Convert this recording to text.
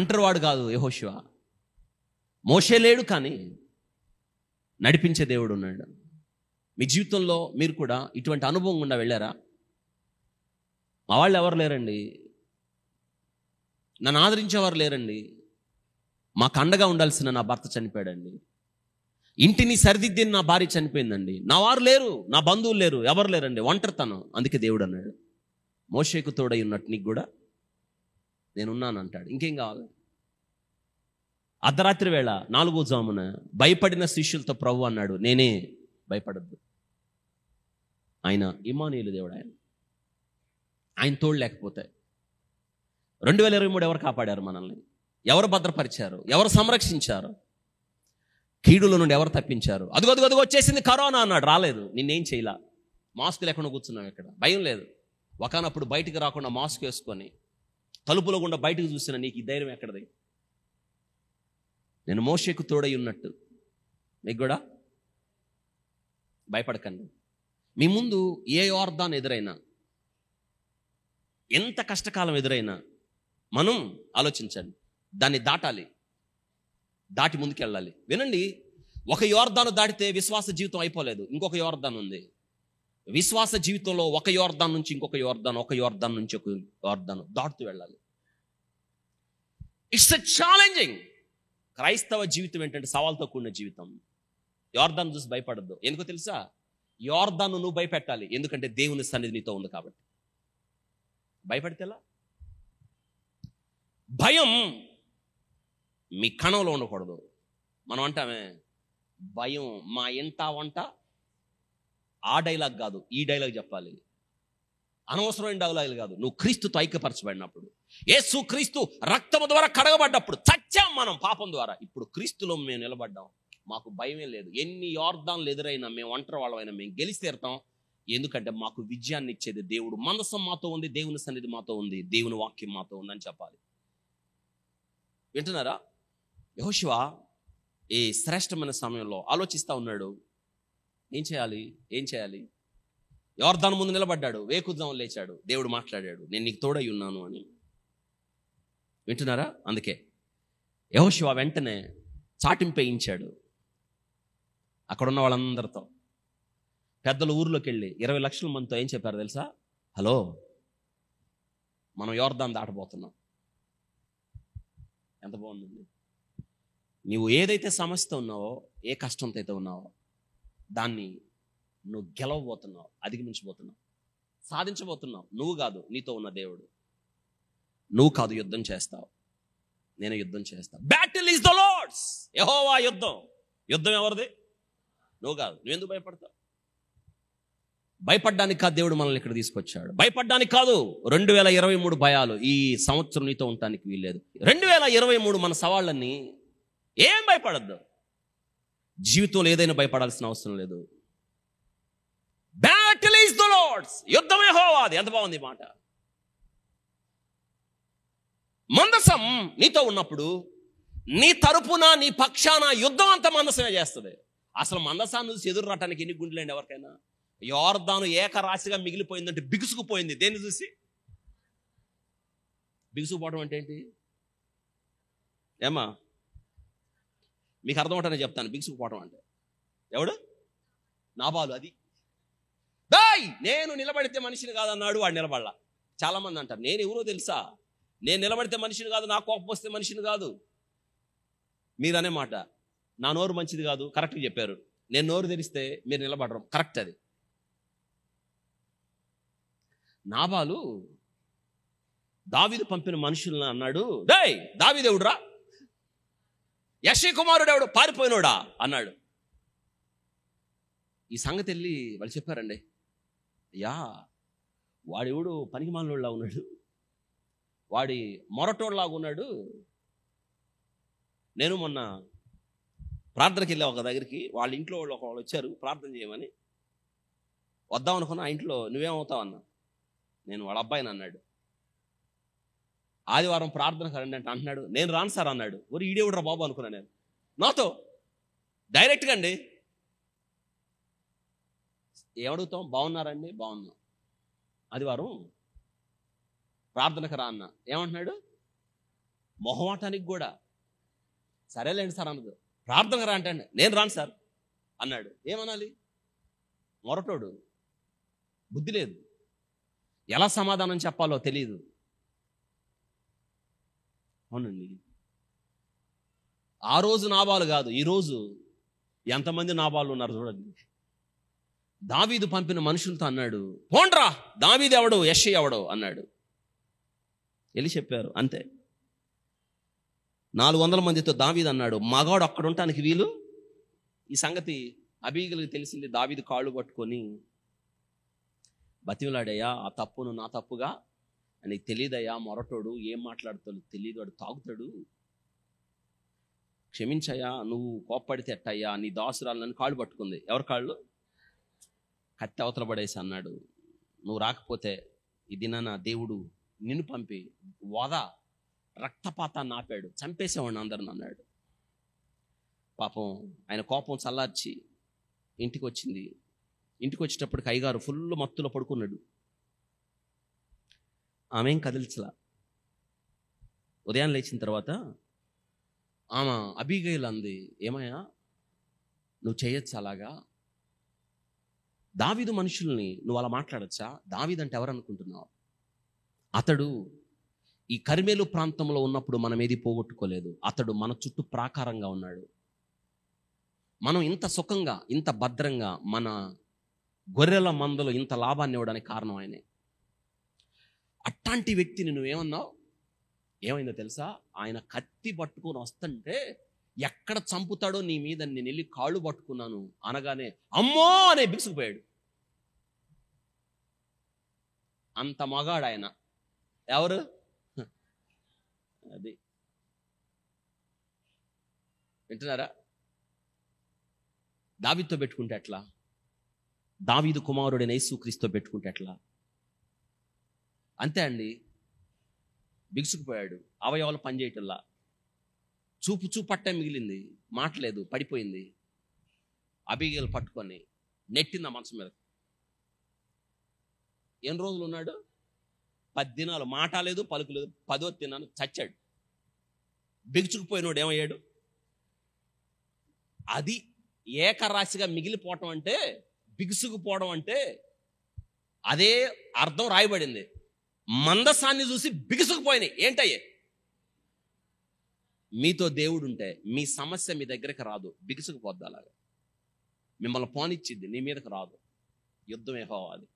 ఒంటరివాడు కాదు యెహోషువ. మోషే లేడు, కానీ నడిపించే దేవుడు ఉన్నాడు. మీ జీవితంలో మీరు కూడా ఇటువంటి అనుభవం గుండా వెళ్ళారా? మా వాళ్ళు ఎవరు లేరండి, నన్ను ఆదరించేవారు లేరండి, మాకు అండగా ఉండాల్సిన నా భర్త చనిపోయాడండి, ఇంటిని సరిదిద్దిన నా భార్య చనిపోయిందండి, నా వారు లేరు, నా బంధువులు లేరు, ఎవరు లేరండి, ఒంటరితనం. అందుకే దేవుడు అన్నాడు, మోషేకు తోడై ఉన్నట్టు నీకు కూడా నేనున్నాను అంటాడు. ఇంకేం కావాలి? అర్ధరాత్రి వేళ 4వ జామున భయపడిన శిష్యులతో ప్రభు అన్నాడు, నేనే, భయపడద్దు. ఆయన ఇమ్మానుయేలు దేవుడు. ఆయన తోడు లేకపోతే 2023 ఎవరు కాపాడారు మనల్ని? ఎవరు భద్రపరిచారు? ఎవరు సంరక్షించారు? కీడుల నుండి ఎవరు తప్పించారు? అదుగో వచ్చేసింది కరోనా అన్నాడు, రాలేదు, నిన్నేం చేయలా. మాస్క్ లేకుండా కూర్చున్నాం ఇక్కడ, భయం లేదు. ఒకనప్పుడు బయటికి రాకుండా మాస్క్ వేసుకొని తలుపులో గుండా బయటకు చూసిన నీకు ఈ ధైర్యం ఎక్కడది? నేను మోషేకు తోడై ఉన్నట్టు మీకు కూడా భయపడకండి. మీ ముందు ఏ యోర్దాను ఎదురైనా, ఎంత కష్టకాలం ఎదురైనా మనం ఆలోచించండి, దాన్ని దాటాలి, దాటి ముందుకు వెళ్ళాలి. వినండి, ఒక యోర్దాను దాటితే విశ్వాస జీవితం అయిపోలేదు, ఇంకొక యోర్దాను ఉంది. విశ్వాస జీవితంలో ఒక యోర్దాను నుంచి ఇంకొక యోర్దాను, ఒక యోర్దాను నుంచి ఒక యోర్దాను దాటుతూ వెళ్ళాలి. It's a challenging. క్రైస్తవ జీవితం ఏంటంటే సవాల్తో కూడిన జీవితం. యోర్దాను చూసి భయపడద్దు. ఎందుకో తెలుసా? యోర్దాను నువ్వు భయపెట్టాలి, ఎందుకంటే దేవుని సన్నిధి నీతో ఉంది కాబట్టి. భయపడితేలా? భయం మీ కణంలో ఉండకూడదు. మనం అంటామే, భయం మా ఇంట వంట. ఆ డైలాగ్ కాదు, ఈ డైలాగ్ చెప్పాలి. అనవసరమైన డైలాగ్ కాదు. నువ్వు క్రీస్తుతో ఐక్యపరచబడినప్పుడు, యేసు క్రీస్తు రక్తము ద్వారా కడగబడ్డప్పుడు చచ్చాం మనం పాపం ద్వారా. ఇప్పుడు క్రీస్తులో మేము నిలబడ్డాం, మాకు భయమే లేదు. ఎన్ని యోర్దాన్లు ఎదురైనా మేము ఒంటరి వాళ్ళమైనా మేము గెలిచి తీరుతాం. ఎందుకంటే మాకు విజయాన్ని ఇచ్చేది దేవుడు. మనసం మాతో ఉంది, దేవుని సన్నిధి మాతో ఉంది, దేవుని వాక్యం మాతో ఉందని చెప్పాలి. వింటున్నారా? యెహోషువ ఈ శ్రేష్టమైన సమయంలో ఆలోచిస్తూ ఉన్నాడు, ఏం చేయాలి. యోర్దాను ముందు నిలబడ్డాడు, వేకుజాము లేచాడు, దేవుడు మాట్లాడాడు, నేను నీకు తోడై ఉన్నాను అని. వింటున్నారా? అందుకే యెహోషువ వెంటనే చాటింపేయించాడు అక్కడ ఉన్న వాళ్ళందరితో. పెద్దల ఊర్లోకి వెళ్ళి 20 లక్షల మందితో ఏం చెప్పారు తెలుసా? హలో, మనం యోర్దాను దాటబోతున్నాం. ఎంత బాగుందండి. నీవు ఏదైతే సమస్యతో ఉన్నావో, ఏ కష్టంతో అయితే ఉన్నావో, దాన్ని నువ్వు గెలవబోతున్నావు, అధిగమించబోతున్నావు, సాధించబోతున్నావు. నువ్వు కాదు, నీతో ఉన్న దేవుడు. నువ్వు కాదు యుద్ధం చేస్తావు, నేను యుద్ధం చేస్తాను. Battle is the Lord's. Jehovah యుద్ధం. యుద్ధం ఎవరిది? నువ్వు కాదు. నువ్వెందుకు భయపడతావు? భయపడ్డానికి కాదు దేవుడు మనల్ని ఇక్కడ తీసుకొచ్చాడు. భయపడ్డానికి కాదు. 2023 భయాలు ఈ సంవత్సరం నీతో ఉండటానికి వీల్లేదు. 2023 మన సవాళ్ళని ఏం భయపడద్దు. జీవితంలో ఏదైనా భయపడాల్సిన అవసరం లేదు. Battle is the Lord's. యుద్ధం యెహోవాది. ఎంత బాగుంది మాట. మందసం నీతో ఉన్నప్పుడు నీ తరపున, నీ పక్షాన యుద్ధం అంతా మందసమే చేస్తుంది. అసలు మందసాన్ని చూసి ఎదురు రావటానికి ఎన్ని గుండెలండి ఎవరికైనా? యోర్దాను ఏకరాశిగా మిగిలిపోయిందంటే బిగుసుకుపోయింది. దేన్ని చూసి? బిగుసుకుపోవడం అంటే ఏంటి? ఏమా మీకు అర్థమవుతానే చెప్తాను. బిగుసుకుపోవడం అంటే ఎవడు? నాబాలు. అది నేను నిలబడితే మనిషిని కాదన్నాడు, వాడు నిలబడలా. చాలా మంది అంటారు, నేను ఎవరో తెలుసా, నేను నిలబడితే మనిషిని కాదు, నా కోపం వస్తే మనిషిని కాదు. మీరు అనే మాట, నా నోరు మంచిది కాదు, కరెక్ట్గా చెప్పారు. నేను నోరు తెరిస్తే మీరు నిలబడరు, కరెక్ట్. అది నాబాలు దావీదు పంపిన మనుషులను అన్నాడు, డేయ్ దావీదేవుడురా, యెషయి కుమారుడు ఎవడు, పారిపోయినోడా అన్నాడు. ఈ సంగతి వెళ్ళి వాళ్ళు చెప్పారండి, అయ్యా వాడెవడు పనికి మాలినోడులా ఉన్నాడు, వాడి మొరటోడులాగా ఉన్నాడు. నేను మొన్న ప్రార్థనకి వెళ్ళా ఒక దగ్గరికి, వాళ్ళ ఇంట్లో వాళ్ళు ఒకళ్ళు వచ్చారు ప్రార్థన చేయమని. వద్దాం అనుకున్నా. ఆ ఇంట్లో నువ్వేమవుతావు అన్నా. నేను వాళ్ళ అబ్బాయిని అన్నాడు. ఆదివారం ప్రార్థనకు రండి అంటే అంటున్నాడు, నేను రాను సార్ అన్నాడు. ఒరి ఈడేవుడ్రా బాబు అనుకున్నా నేను. నాతో డైరెక్ట్గా అండి, ఏమడుగుతాం? బాగున్నారండి? బాగున్నాం. ఆదివారం ప్రార్థనకు రా అన్న. ఏమంటున్నాడు? మొహమాటానికి కూడా సరేలేండి సార్ అన్నది. ప్రార్థనగా రా అంటే నేను రాను సార్ అన్నాడు. ఏమనాలి? మొరటోడు, బుద్ధి లేదు, ఎలా సమాధానం చెప్పాలో తెలియదు. అవునండి, ఆ రోజు నాబాలు కాదు, ఈరోజు ఎంతమంది నాబాలు ఉన్నారు చూడండి. దావీదు పంపిన మనుషులతో అన్నాడు, పోండ్రా, దావీదు ఎవడు, యెష్షయి ఎవడో అన్నాడు. వెళ్ళి చెప్పారు, అంతే. 400 మందితో దావీదు అన్నాడు, మగాడు అక్కడ ఉండటానికి వీలు. ఈ సంగతి అబీగలకు తెలిసింది. దావీదు కాళ్ళు పట్టుకొని బతిమలాడయ్యా, ఆ తప్పును నా తప్పుగా నీకు తెలియదయ్యా, మొరటోడు, ఏం మాట్లాడుతాడు తెలియదు, వాడు తాగుతాడు, క్షమించయ్యా, నువ్వు కోప్పడితే ఎట్టయ్యా, నీ దాసురాలని కాళ్ళు పట్టుకుంది. ఎవరి కాళ్ళు? కత్తి అవతల పడేసి అన్నాడు, నువ్వు రాకపోతే ఈ దినాన దేవుడు నిన్ను పంపి రక్తపాతాన్ని ఆపాడు, చంపేసేవాడిని అందరిని అన్నాడు. పాపం ఆయన కోపం చల్లార్చి ఇంటికి వచ్చింది. ఇంటికి వచ్చేటప్పటికి అయ్యగారు ఫుల్ మత్తులో పడుకున్నాడు. ఆమె ఏం కదిల్చలా. ఉదయం లేచిన తర్వాత ఆమె అబీగైల్ అంది, ఏమయ్యా నువ్వు చేయొచ్చు అలాగా? దావీదు మనుషుల్ని నువ్వు అలా మాట్లాడచ్చా? దావీదు అంటే ఎవరు అనుకుంటున్నావు? అతడు ఈ కర్మేలు ప్రాంతంలో ఉన్నప్పుడు మనం ఏది పోగొట్టుకోలేదు. అతడు మన చుట్టూ ప్రాకారంగా ఉన్నాడు. మనం ఇంత సుఖంగా, ఇంత భద్రంగా, మన గొర్రెల మందలో ఇంత లాభాన్ని ఇవ్వడానికి కారణం ఆయనే. అట్లాంటి వ్యక్తిని నువ్వేమన్నావు? ఏమైందో తెలుసా? ఆయన కత్తి పట్టుకొని వస్తుంటే ఎక్కడ చంపుతాడో నీ మీద నేను వెళ్ళి కాళ్ళు పట్టుకున్నాను అనగానే అమ్మో అనే బిగుసుకుపోయాడు. అంత మగాడు ఆయన. ఎవరు? అది వింటున్నారా? దావీదుతో పెట్టుకుంటే ఎట్లా? దావీదు కుమారుడైన యేసుక్రీస్తుతో పెట్టుకుంటే ఎట్లా? అంతే అండి, బిగుసుకుపోయాడు. అవయవాలు పనిచేయటంలా, చూపు పట్టే మిగిలింది, మాటలేదు, పడిపోయింది. అబీగైల్ పట్టుకొని నెట్టింది ఆ మనసు మీద. ఎన్ని రోజులు ఉన్నాడు? 10 దినాలు. మాట లేదు, పలుకు లేదు. 10వ దినాన్ని చచ్చాడు. బిగుచుకుపోయినోడు ఏమయ్యాడు? అది ఏకరాశిగా మిగిలిపోవటం అంటే, బిగుసుకుపోవడం అంటే అదే అర్థం రాయబడింది. మందసాన్ని చూసి బిగుసుకుపోయినాయి. ఏంటయ్యే? మీతో దేవుడు ఉంటే మీ సమస్య మీ దగ్గరికి రాదు, బిగుసుకుపోద్ది. అలాగా మిమ్మల్ని పోనిచ్చిద్ది, నీ మీదకి రాదు. యుద్ధం యెహోవాది.